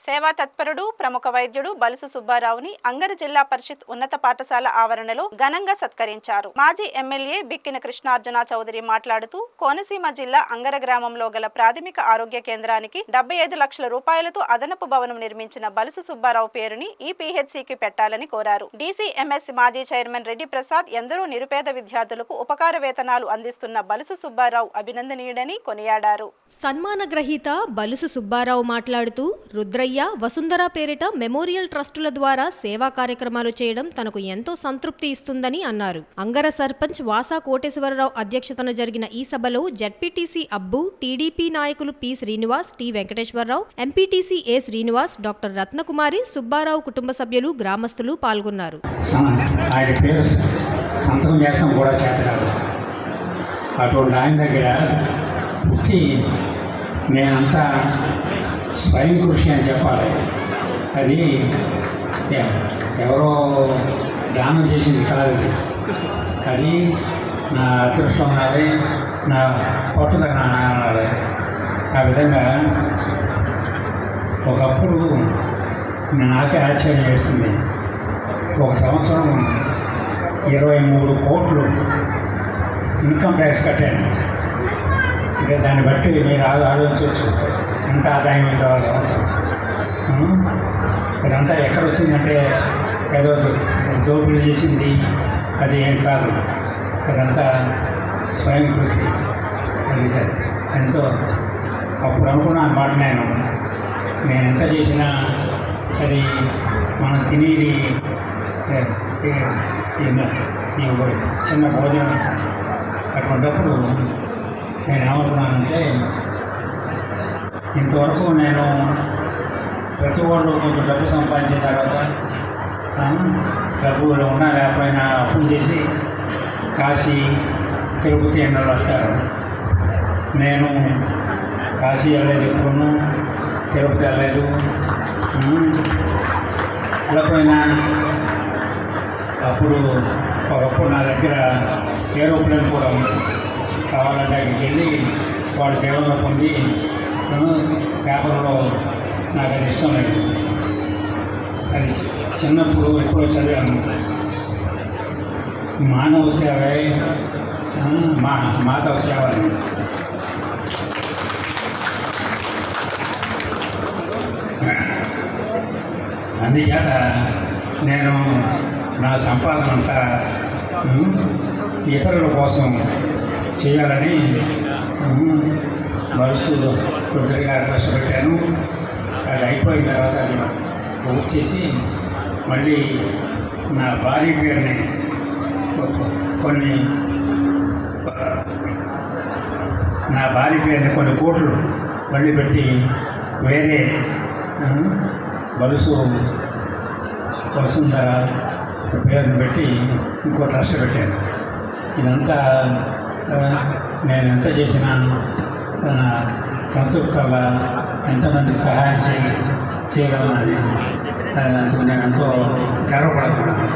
సేవా తత్పరుడు ప్రముఖ వైద్యుడు బలుసు సుబ్బారావుని అంగర జిల్లా పరిషత్ ఉన్నత పాఠశాల ఆవరణలో ఘనంగా సత్కరించారు. మాజీ ఎమ్మెల్యే బిక్కిన కృష్ణార్జున చౌదరి మాట్లాడుతూ కోనసీమ జిల్లా అంగర గ్రామంలో గల ప్రాథమిక ఆరోగ్య కేంద్రానికి 75 లక్షల రూపాయలతో అదనపు భవనం నిర్మించిన బలుసు సుబ్బారావు పేరుని ఈ పీహెచ్సికి పెట్టాలని కోరారు. డీసీఎంఎస్ మాజీ చైర్మన్ రెడ్డి ప్రసాద్ ఎందరో నిరుపేద విద్యార్థులకు ఉపకార వేతనాలు అందిస్తున్న బలుసు సుబ్బారావు అభినందనీయుడని కొనియాడారు. సన్మాన గ్రహీత బలుసు సుబ్బారావు మాట్లాడుతూ రుద్రయ్య వసుంధర పేరిట మెమోరియల్ ట్రస్టుల ద్వారా సేవా కార్యక్రమాలు చేయడం తనకు ఎంతో సంతృప్తి ఇస్తుందని అన్నారు. అంగర సర్పంచ్ వాసా కోటేశ్వరరావు అధ్యక్షతన జరిగిన ఈ సభలో జెడ్పీటీసీ అబ్బు, టీడీపీ నాయకులు P Srinivas, T Venkateswararao, MPTC A Srinivas, doctor Ratnakumari, Subbarao కుటుంబ సభ్యులు, గ్రామస్తులు పాల్గొన్నారు. అటువంటి ఆయన దగ్గర పుట్టి నేనంతా స్వయం కృషి అని చెప్పాలి. అది ఎవరో దానం చేసింది కాదు, అది నా అదృష్టం అన్నది, నా పట్టుదల అన్నది. ఆ విధంగా ఒకప్పుడు నాకే ఆశ్చర్యం చేస్తుంది. ఒక సంవత్సరం 23 కోట్లు ఇన్కమ్ ట్యాక్స్ కట్టాను. అంటే దాన్ని బట్టి మీరు ఆలోచించవచ్చు ఎంత ఆదాయం ఉందో ఇదంతా ఎక్కడ వచ్చిందంటే ఏదో దోపిడీ చేసింది అది ఏం కాదు. అదంతా స్వయం కృషి. అది ఎంతో అప్పుడు అనుకున్న మాట నేను ఎంత చేసినా అది మనం తినేది చిన్న భోజనం. అటువంటిప్పుడు నేను ఏమనుకున్నానంటే ఇంతవరకు నేను ప్రతి వాళ్ళు కొంచెం డబ్బు సంపాదించిన తర్వాత డబ్బులో ఉన్నా లేకపోయినా అప్పులు చేసి కాశీ, తిరుపతి ఎన్నోళ్ళు వస్తారు. నేను కాశీ వెళ్ళలేదు, ఎప్పుడును తిరుపతి వెళ్ళలేదు. వెళ్ళకపోయినా అప్పుడు ఒకప్పుడు నా దగ్గర ఏరోప్లేన్ కూడా ఉంది. కావాలంటే అక్కడికి వెళ్ళి వాడు కేవలం పొంది పేపర్లో నాకు అది ఇష్టం లేదు. అది చిన్నప్పుడు ఎప్పుడో చదివాను. మానవ సేవే మాధవ సేవ అని. అందుచేత నేను నా సంపాదన అంతా ఇతరుల కోసం చేయాలని బలుసు కొద్దిగా కష్టపెట్టాను. అది అయిపోయిన తర్వాత అది పూర్తి చేసి మళ్ళీ నా భార్య పేరుని కొన్ని కోట్లు మళ్ళీ పెట్టి వేరే బలుసు వసుంధర పేరుని పెట్టి ఇంకో ట్రస్ట్ పెట్టాను. ఇదంతా నేను ఎంత చేసినా సంతృప్తిగా ఎంతమంది సహాయం చేయగలనని నేను ఎంతో గర్వపడుతున్నాను.